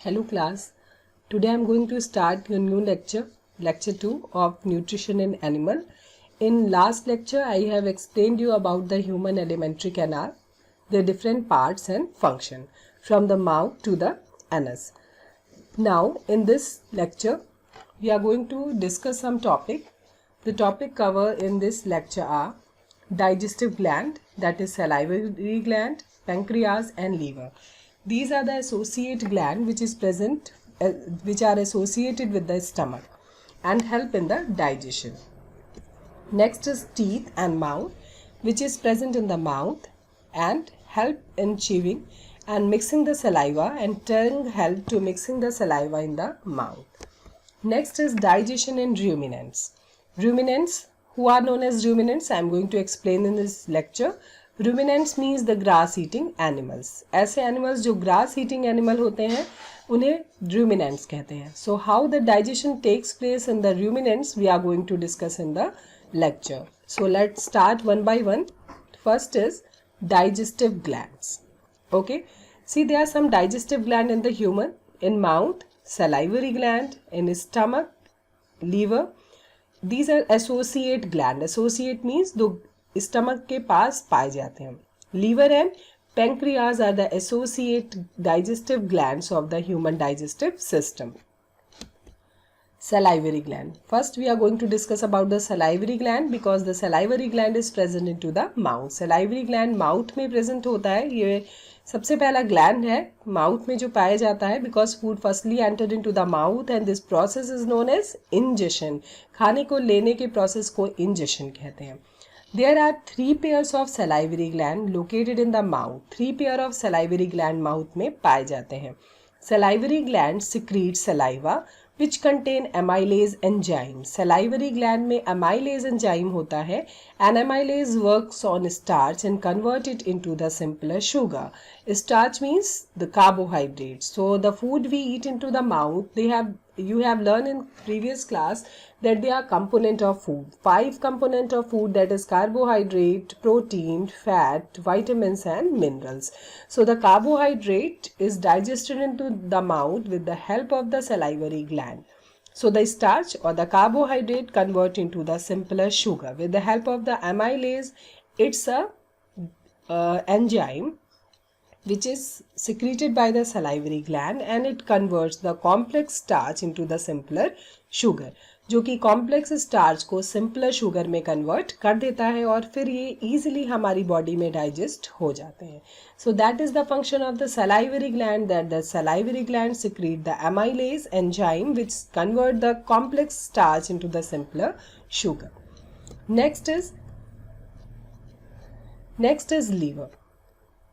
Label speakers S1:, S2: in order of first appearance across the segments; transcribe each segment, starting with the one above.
S1: Hello class. Today I am going to start a new lecture, lecture 2 of nutrition in animal. In last lecture I have explained you about the human alimentary canal, their different parts and function from the mouth to the anus. Now in this lecture we are going to discuss some topic. The topic covered in this lecture are digestive gland, that is salivary gland, pancreas and liver. These are the associate gland which is present, which are associated with the stomach and help in the digestion. Next is teeth and mouth, which is present in the mouth and help in chewing and mixing the saliva, and tongue help to mixing the saliva in the mouth. Next is digestion in ruminants. Ruminants, who are known as ruminants, I am going to explain in this lecture. Ruminants means the grass eating animals. ऐसे animals जो grass eating animal होते हैं उन्हें ruminants कहते हैं. So how the digestion takes place in the ruminants we are going to discuss in the lecture. So let's start one by one. First is digestive glands. Okay, see there are some digestive gland in the human. In mouth, salivary gland. In stomach, liver. These are associate gland. Associate means दो stomach के पास पाए जाते हैं. Liver and pancreas are the associate digestive glands of the human digestive system. Salivary gland. First we are going to discuss about the salivary gland because the salivary gland is present into the mouth. Salivary gland mouth में present होता है. ये सबसे पहला gland है mouth में जो पाया जाता है because food firstly entered into the mouth and this process is known as ingestion. खाने को लेने के process को ingestion कहते हैं. There are 3 pairs of salivary gland located in the mouth. 3 pair of salivary gland mouth में पाए जाते हैं. Salivary gland secrete saliva which contain amylase enzyme. Salivary gland में amylase enzyme होता है and amylase works on starch and convert it into the simpler sugar. Starch means the carbohydrates. So the food we eat into the mouth, you have learned in previous class that they are component of food. 5 component of food, that is carbohydrate, protein, fat, vitamins and minerals. So the carbohydrate is digested into the mouth with the help of the salivary gland. So the starch or the carbohydrate convert into the simpler sugar with the help of the amylase. It's a enzyme which is secreted by the salivary gland and it converts the complex starch into the simpler sugar, जो कि complex starch को simpler sugar में convert कर देता है और फिर ये easily हमारी body में digest हो जाते हैं. So that is the function of the salivary gland, that the salivary gland secrete the amylase enzyme which convert the complex starch into the simpler sugar. Next is liver.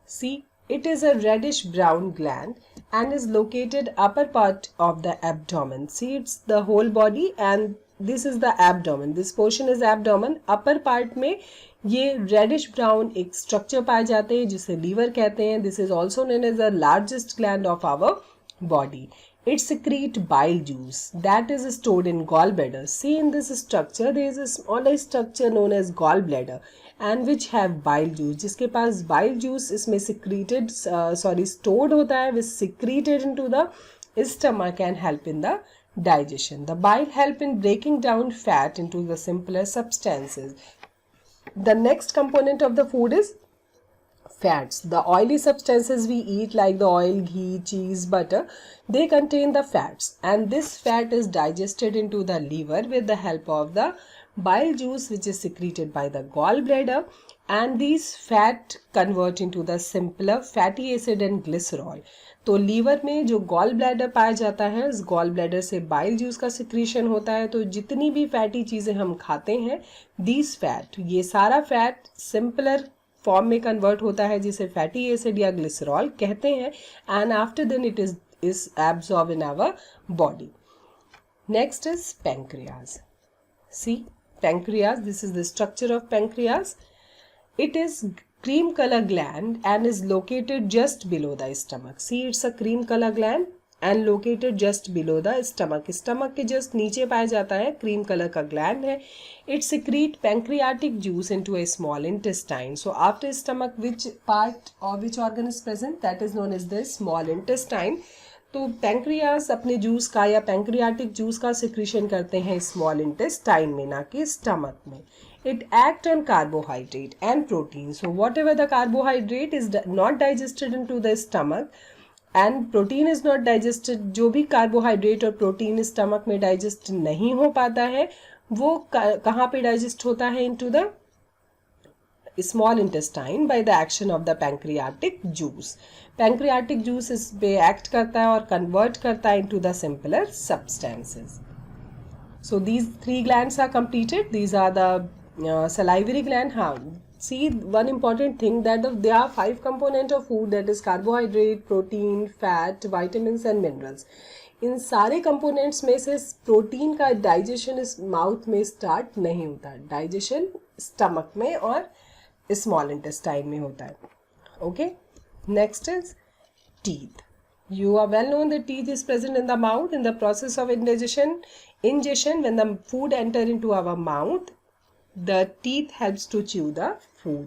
S1: See, it is a reddish brown gland and is located upper part of the abdomen. See, it's the whole body and this is the abdomen. This portion is abdomen. Upper part में ये reddish brown एक structure पाए जाते हैं जिसे liver कहते हैं. This is also known as the largest gland of our body. It secretes bile juice that is stored in gallbladder. See, in this structure there is a smaller structure known as gallbladder and which have bile juice. जिसके पास bile juice इसमें secreted stored होता है, which secreted into the stomach and help in the digestion. The bile help in breaking down fat into the simpler substances. The next component of the food is fats. The oily substances we eat like the oil, ghee, cheese, butter, they contain the fats and this fat is digested into the liver with the help of the bile juice which is secreted by the gallbladder, and these fat convert into the simpler fatty acid and glycerol. तो liver में जो gall bladder पाया जाता है उस gall bladder से bile juice का secretion होता है. तो जितनी भी फैटी चीज़ें हम खाते हैं दीज फैट, ये सारा फैट सिंपलर फॉर्म में कन्वर्ट होता है जिसे फैटी एसिड या ग्लिसरॉल कहते हैं and after then it is absorb in our body. Next is pancreas. See, pancreas, this is the structure of pancreas. It is cream color gland and is located just below the stomach. See, it's a cream color gland and located just below the stomach. Stomach के just नीचे पाया जाता है, cream color का gland है. It secrete pancreatic juice into a small intestine. So after stomach, which part or which organ is present? That is known as the small intestine. तो pancreas अपने juice का या पैंक्रियाटिक जूस का secretion करते हैं small intestine में, ना कि स्टमक में. It act on carbohydrate and protein. So whatever the carbohydrate is not digested into the stomach and protein is not digested, जो भी carbohydrate और protein stomach में digest नहीं हो पाता है वो कहाँ पे digest होता है? into the small intestine by the action of the pancreatic juice. Pancreatic juice इस पे act करता है और convert करता है into the simpler substances. So these three glands are completed. These are the salivary gland. See, one important thing that there are 5 components of food, that is carbohydrate, protein, fat, vitamins and minerals. इन सारे components में से protein का digestion इस mouth में start नहीं होता. Digestion stomach में और स्मॉल इंटेस्टाइन में होता है. Okay, next is teeth. You are well known that teeth is present in the mouth. In the process of ingestion, when the food enter into our mouth, the teeth helps to chew the food.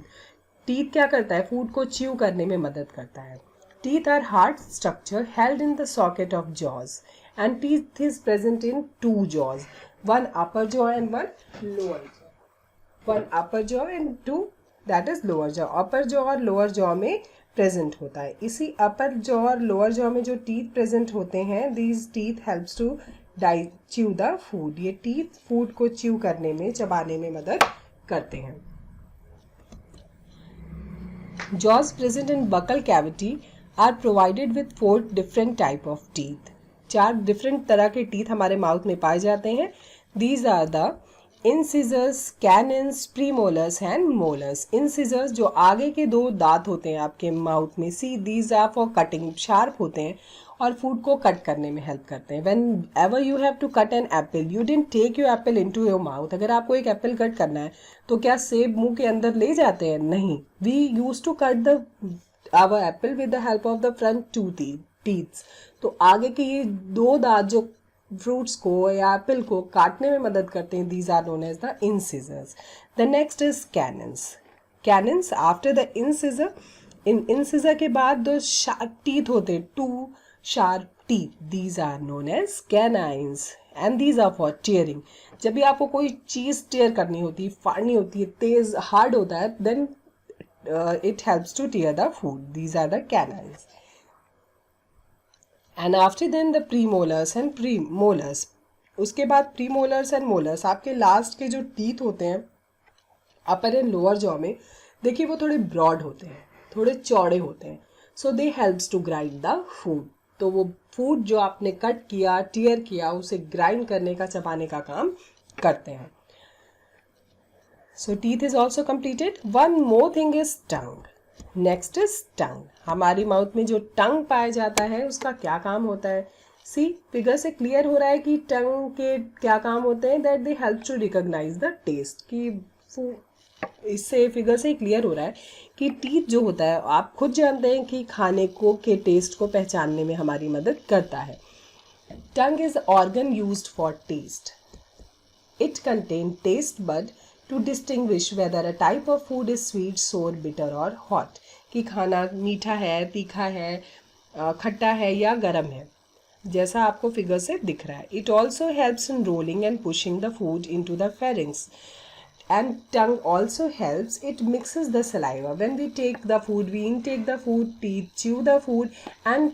S1: Teeth क्या करता है? Food को chew करने में मदद करता है. Teeth are hard structure held in the socket of jaws, and teeth is present in 2 jaws, one upper jaw and one lower jaw. One upper jaw and 2 that is lower jaw. Upper jaw और lower jaw में present होता है. इसी upper jaw और lower jaw में जो teeth present होते हैं, these teeth helps to chew the food. ये टीथ फूड को च्यू करने में, चबाने में मदद करते हैं. Jaws present in buccal cavity are provided with 4 different type of teeth. 4 different तरह के टीथ हमारे माउथ में पाए जाते हैं. These are the incisors, canines, premolars and molars. Incisors जो आगे के 2 दांत होते हैं आपके माउथ में. See, these are for cutting, sharp होते हैं और फूड को कट करने में हेल्प करते हैं. Whenever you have to cut an apple, you didn't take your apple into your mouth. अगर आपको एक एप्पल कट करना है तो क्या सेब मुंह के अंदर ले जाते हैं? नहीं. We use to cut the our apple with the help of the front 2 teeths. तो आगे के ये 2 दांत जो फ्रूट्स को या एप्पल को काटने में मदद करते हैं, these are known as the incisors. The next is canines. Canines after the incisor, इन इंसिजर के बाद 2 शार्प टीथ होते हैं, 2 sharp teeth, these are known as canines and these are for tearing. जब भी आपको कोई चीज टीयर करनी होती है, फाड़नी होती है, तेज हार्ड होता है, then it helps to tear the food. These are the canines. And after then the premolars and premolars. उसके बाद प्रीमोलर्स एंड मोलर्स, आपके लास्ट के जो टीथ होते हैं अपर एंड लोअर जॉ में, देखिए वो थोड़े ब्रॉड होते हैं, थोड़े चौड़े होते हैं. So they helps to grind the food. तो वो फूड जो आपने कट किया, टीयर किया, उसे ग्राइंड करने का, चबाने का काम करते हैं. So teeth is also completed. One more thing is tongue. Next is tongue. हमारी माउथ में जो टंग पाया जाता है उसका क्या काम होता है? सी, फिगर से क्लियर हो रहा है कि टंग के क्या काम होते हैं. That they help to recognise the taste. कि इससे फिगर से क्लियर हो रहा है कि टीथ जो होता है, आप खुद जानते हैं कि खाने को के टेस्ट को पहचानने में हमारी मदद करता है. Tongue is organ used for taste. It contain taste bud to distinguish whether a type of food is sweet, sour, bitter or hot. कि खाना मीठा है, तीखा है, खट्टा है या गरम है, जैसा आपको फिगर से दिख रहा है. It also helps in rolling and pushing the food into the pharynx. And tongue also helps. It mixes the saliva. When we take the food, we intake the food, teeth chew the food, and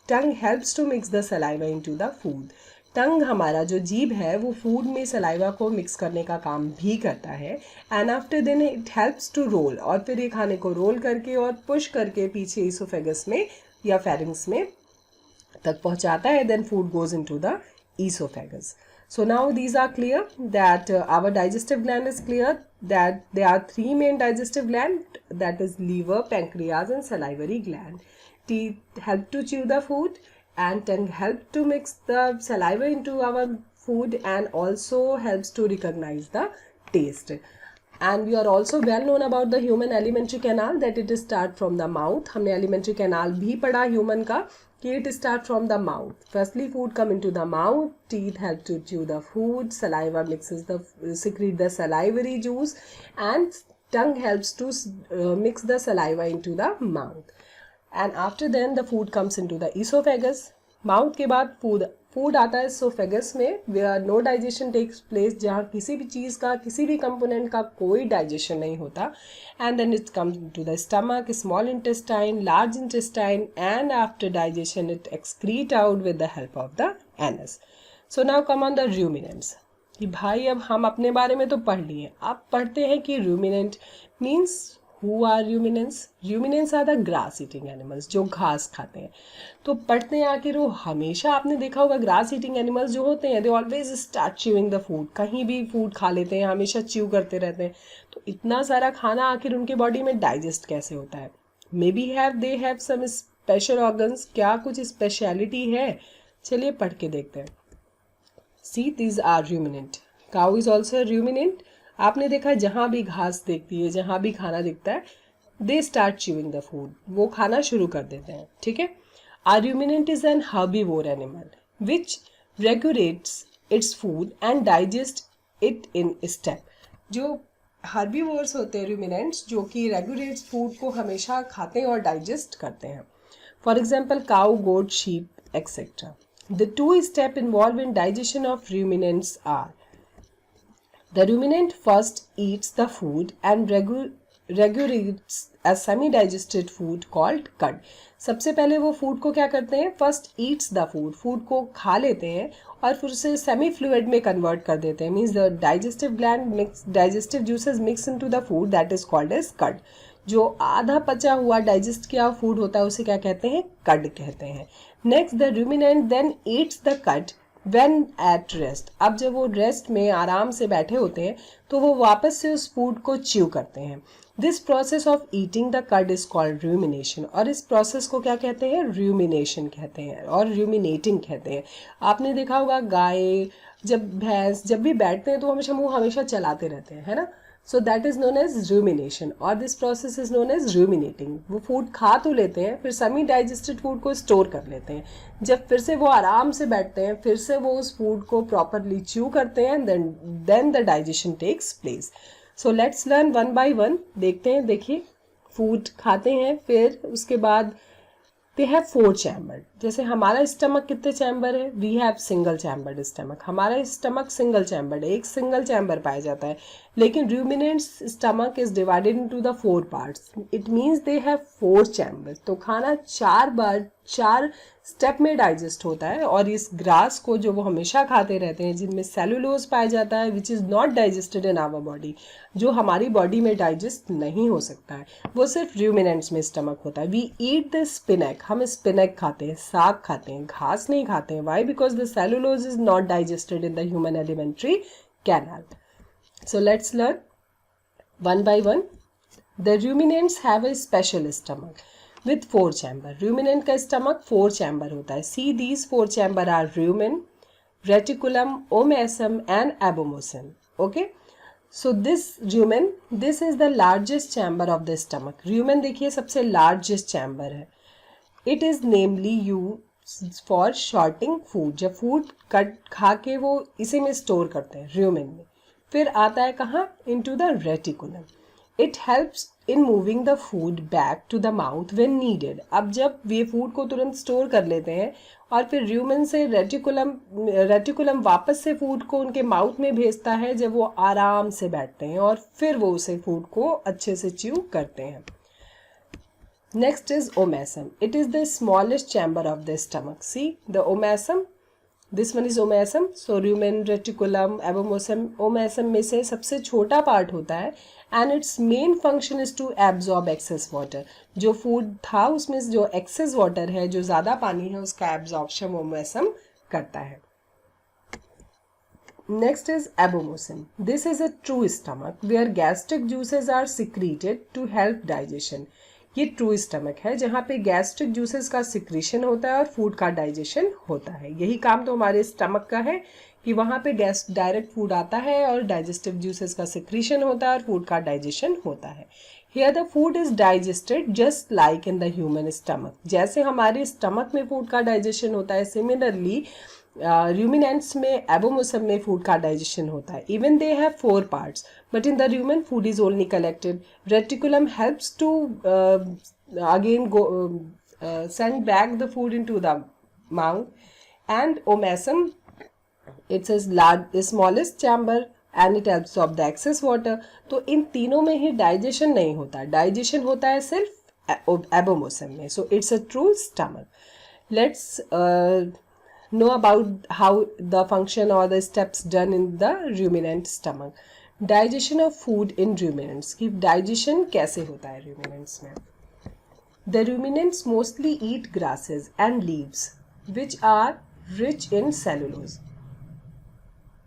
S1: tongue helps to mix the saliva into the food. टंग हमारा जो जीभ है वो food में saliva को mix करने का काम भी करता है. And after then it helps to roll, और फिर ये खाने को रोल करके और पुश करके पीछे ईसोफेगस में या फेरिंग्स में तक पहुंचाता है. Then food goes into the oesophagus. So now these are clear that our digestive gland is clear that they are 3 main digestive gland, that is liver, pancreas and salivary gland. Teeth help to chew the food and tongue help to mix the saliva into our food and also helps to recognize the taste. And we are also well known about the human alimentary canal, that it start from the mouth. हमने alimentary canal भी पढ़ा human का कि it start from the mouth. Firstly food come into the mouth, teeth help to chew the food, saliva mixes the secrete the salivary juice, and tongue helps to mix the saliva into the mouth. and after then the food comes into the esophagus. Mouth के बाद food आता है esophagus में, where no digestion takes place, जहाँ किसी भी चीज़ का, किसी भी component का कोई digestion नहीं होता. And then it comes into the stomach, small intestine, large intestine, and after digestion it excrete out with the help of the anus. So now come on the ruminants. कि भाई अब हम अपने बारे में तो पढ़ लिए, अब पढ़ते हैं कि ruminant means who are ruminants? Ruminants are the grass eating animals, जो घास खाते हैं. तो पढ़ते हैं आखिर वो, हमेशा आपने देखा होगा grass eating animals जो होते हैं, they always start chewing the food. कहीं भी food खा लेते हैं, हमेशा chew करते रहते हैं. तो इतना सारा खाना आखिर उनके बॉडी में डाइजेस्ट कैसे होता है? Maybe they have some special organs. क्या कुछ स्पेशलिटी है? चलिए पढ़ के देखते हैं. See, these are ruminant. Cow is also a ruminant. आपने देखा जहाँ भी घास देखती है, जहाँ भी खाना दिखता है, they start chewing the food. वो खाना शुरू कर देते हैं, ठीक है? A ruminant is an herbivore animal which regulates its food and digests it in step. जो herbivores होते हैं ruminants, जो कि regulates food को हमेशा खाते हैं और digest करते हैं. For example, cow, goat, sheep, etc. The two steps involved in digestion of ruminants are: the ruminant first eats the food and regurgitates a semi-digested food called cud. सबसे पहले वो फूड को क्या करते हैं? First eats the food, food को खा लेते हैं और फिर उसे सेमी फ्लूइड में कन्वर्ट कर देते हैं. Means the digestive gland mix digestive juices mix into the food, that is called as cud. जो आधा पचा हुआ डाइजेस्ट किया हुआ फूड होता है उसे क्या कहते हैं? कड कहते हैं. Next, the ruminant then eats the cud when at rest. अब जब वो रेस्ट में आराम से बैठे होते हैं तो वो वापस से उस फूड को च्यू करते हैं. This process of eating the कड इज कॉल्ड रूमिनेशन. और इस प्रोसेस को क्या कहते हैं? रूमिनेशन कहते हैं और रूमिनेटिंग कहते हैं. आपने देखा होगा गाय, जब भैंस जब भी बैठते हैं तो हमेशा मुंह हमेशा चलाते रहते हैं, है ना? So that is known as rumination और this process is known as ruminating. वो फूड खा तो लेते हैं, फिर सेमी डाइजेस्टेड फूड को स्टोर कर लेते हैं. जब फिर से वो आराम से बैठते हैं, फिर से वो उस फूड को प्रॉपरली च्यू करते हैं, then the digestion takes place. So let's learn one by one. देखते हैं, देखिए फूड खाते हैं, फिर उसके बाद दे हैव 4 चैम्बर. जैसे हमारा स्टमक कितने चैम्बर है? We have single chambered stomach. हमारा स्टमक सिंगल चैम्बर्ड है, एक सिंगल चैम्बर पाया जाता है. लेकिन ruminants stomach is divided into the 4 parts. It means they have 4 chamber. तो खाना 4 स्टेप में डाइजेस्ट होता है. और इस ग्रास को जो वो हमेशा खाते रहते हैं, जिनमें सेलुलोज पाया जाता है, which is not digested in our body, जो हमारी बॉडी में डाइजेस्ट नहीं हो सकता है, वो सिर्फ रूमिनेंट्स में स्टमक होता है. We eat the spinach. हम स्पिनक खाते हैं, साग खाते हैं, घास नहीं खाते हैं. Why? Because the cellulose is not digested in the human alimentary canal. So let's learn one by one. The ruminants have a special stomach with 4 chamber. Ruminant का stomach 4 chamber होता है. See, these 4 chamber are rumen, reticulum, omasum and abomosum. Okay? So this rumen, this is the largest chamber of the stomach. Rumen देखिए सबसे largest chamber है. It is namely used for sorting food. जब food खा के वो इसी में store करते हैं, rumen में. फिर आता है कहाँ? Into the reticulum. It helps in moving the food back to the mouth when needed. अब जब ये फूड को तुरंत स्टोर कर लेते हैं और फिर रूमेन से रेटिकुलम वापस से फूड को उनके माउथ में भेजता है जब वो आराम से बैठते हैं और फिर वो उसे फूड को अच्छे से च्यू करते हैं. Next is omasum. It is the smallest chamber of the stomach. See the omasum, this one is omasum. So rumen, reticulum, abomasum omasum में से सबसे छोटा पार्ट होता है. And its main function is to absorb excess water. जो food था उसमें जो एक्सेस वाटर है, जो ज़्यादा पानी है, उसका एब्जॉर्प्शन ओमेसम करता है. Next is abomasum. This is a true stomach where gastric juices are secreted to help digestion. ये ट्रू स्टमक है जहाँ पे गैस्ट्रिक जूसेस का सिक्रीशन होता है और फूड का डाइजेशन होता है. यही काम तो हमारे स्टमक का है कि वहाँ पे गैस डायरेक्ट फूड आता है और डाइजेस्टिव जूसेस का सिक्रीशन होता है और फूड का डाइजेशन होता है. Here the food is digested just like in the human stomach. जैसे हमारे स्टमक में फूड का डाइजेशन होता है, सिमिलरली रूमिनेंट्स में, एबोमोसम में फूड का डाइजेशन होता है. Even they have 4 parts but in the rumen food is only collected. Reticulum helps to again send back the food into the mouth, and omesum, it's a smallest chamber and it absorbs the excess water. तो इन तीनों में ही digestion नहीं होता, digestion होता है सिर्फ एबोमोसम में. So it's a true stomach. Let's know about how the function or the steps done in the ruminant stomach. Digestion of food in ruminants. कि digestion कैसे होता है ruminants में? The ruminants mostly eat grasses and leaves which are rich in cellulose.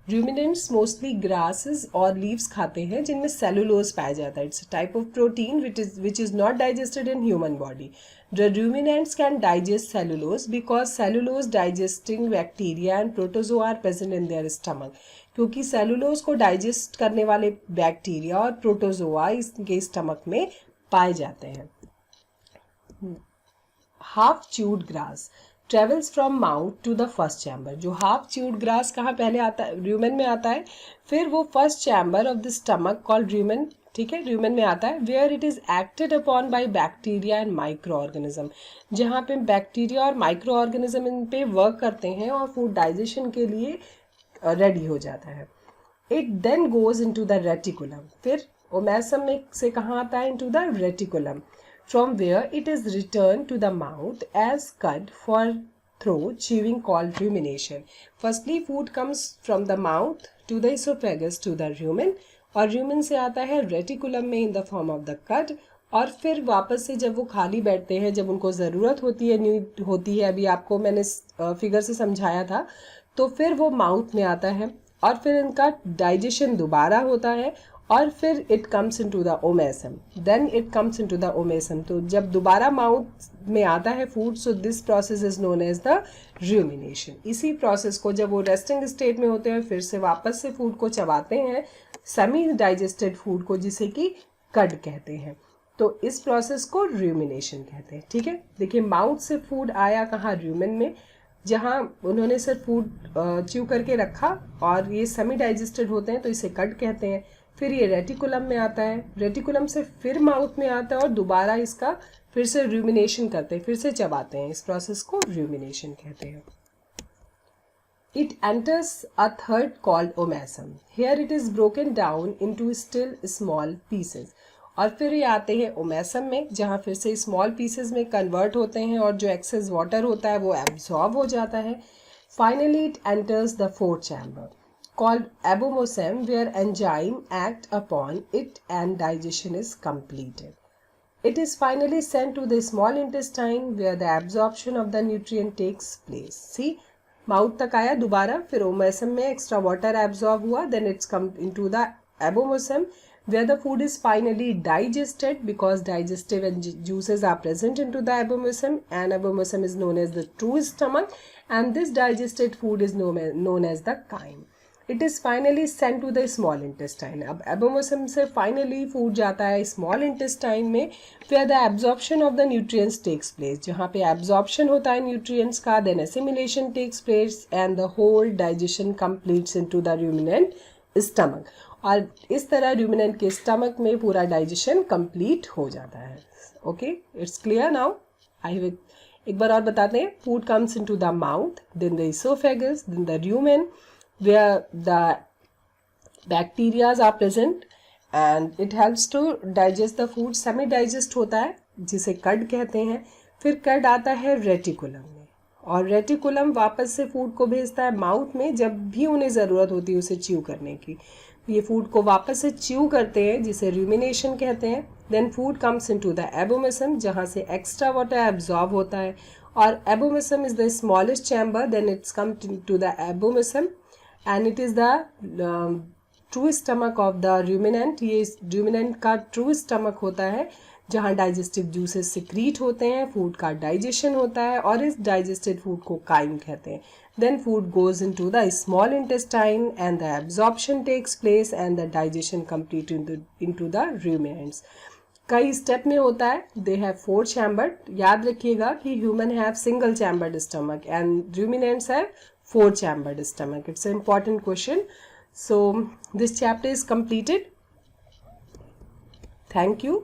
S1: Ruminants mostly grasses और leaves खाते हैं जिनमें cellulose पाया जाता है. It's a type of protein which is not digested in human body. The ruminants can digest cellulose because cellulose digesting bacteria and protozoa are present in their stomach. क्योंकि cellulose को digest करने वाले bacteria और protozoa इसके stomach में पाए जाते हैं. Half chewed grass travels from mouth to the first chamber. जो half chewed grass कहाँ पहले आता है? rumen में आता है. फिर वो first chamber of the stomach called rumen, ठीक है, rumen में आता है, where it is acted upon by bacteria and microorganism. जहाँ पे बैक्टीरिया और माइक्रोऑर्गेनिज्म इन पे वर्क करते हैं और फूड डाइजेशन के लिए रेडी हो जाता है. It then goes into the reticulum. फिर ओमेसम में से कहाँ आता है? into the reticulum, from where it is returned to the mouth as cud for through chewing called rumination. Firstly, food comes from the mouth to the esophagus to the rumen, और rumen से आता है reticulum में in the form of the cud, और फिर वापस से जब वो खाली बैठते हैं, जब उनको ज़रूरत होती है, नीड होती है, अभी आपको मैंने फिगर से समझाया था, तो फिर वो माउथ में आता है और फिर इनका डाइजेशन दोबारा होता है और फिर it comes into the omasum. Then it comes into the omasum. तो जब दोबारा माउथ में आता है food, so this process is known as the rumination. इसी प्रोसेस को जब वो रेस्टिंग स्टेट में होते हैं फिर से वापस से फूड को चबाते हैं, सेमी डाइजेस्टेड फूड को, जिसे कि कड कहते हैं. तो इस प्रोसेस को रूमिनेशन कहते हैं. ठीक है, देखिए माउथ से फूड आया कहाँ? रूमेन में, जहाँ उन्होंने सिर्फ फूड च्यू करके रखा और ये सेमी डाइजेस्टेड होते हैं तो इसे कड कहते हैं. फिर ये रेटिकुलम में आता है, रेटिकुलम से फिर माउथ में आता है और दोबारा इसका फिर से रूमिनेशन करते हैं, फिर से चबाते हैं. इस प्रोसेस को रूमिनेशन कहते हैं. It enters a third called omasum. Here it is broken down into still small pieces. और फिर ये आते हैं ओमेसम में, जहाँ फिर से स्मॉल पीसेस में कन्वर्ट होते हैं और जो एक्सेस वाटर होता है वो एब्जॉर्ब हो जाता है. Finally it enters the fourth chamber called abomosum, where enzyme act upon it and digestion is completed. It is finally sent to the small intestine where the absorption of the nutrient takes place. See, mouth तक आया दोबारा, फिर omasum में extra water absorb हुआ, then it's come into the abomosum where the food is finally digested because digestive juices are present into the abomosum, and abomosum is known as the true stomach, and this digested food is known as the chyme. It is finally sent to the small intestine. अब abomosum से finally food जाता है small intestine में, where the absorption of the nutrients takes place. जहाँ पे absorption होता है nutrients का, then assimilation takes place and the whole digestion completes into the ruminant stomach. और इस तरह ruminant के stomach में पूरा digestion complete हो जाता है. Okay, it's clear now. एक बार और बताते हैं. Food comes into the mouth, then the esophagus, then the rumen, where the bacteria are present and it helps to digest the food. semi digest होता है जिसे कड कहते हैं. फिर कड आता है रेटिकुलम में और रेटिकुलम वापस से फूड को भेजता है माउथ में जब भी उन्हें ज़रूरत होती है उसे च्यू करने की. ये फूड को वापस से च्यू करते हैं जिसे रूमिनेशन कहते हैं. Then food comes into the abomasum, जहाँ से एक्स्ट्रा वाटर एब्जॉर्ब होता है, और abomasum is the smallest chamber. Then it's come to the abomasum and it is the true stomach of the ruminant. ये ruminant का true stomach होता है जहाँ digestive juices secrete होते हैं, food का digestion होता है और इस digested food को chyme कहते हैं. Then food goes into the small intestine and the absorption takes place and the digestion complete into the ruminants. कई स्टेप में होता है. They have 4 chambered. याद रखिएगा कि human have single chambered stomach and ruminants have 4 chambered stomach. It's an important question. So this chapter is completed. Thank you.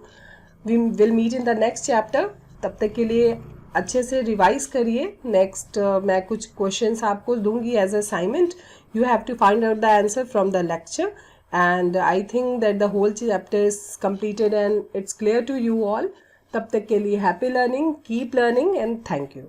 S1: We will meet in the next chapter. तब तक के लिए अच्छे से revise करिए. नेक्स्ट मैं कुछ क्वेश्चंस आपको दूंगी as assignment. You have to find out the answer from the lecture. And I think that the whole chapter is completed and it's clear to you all. तब तक के लिए happy learning, keep learning and thank you.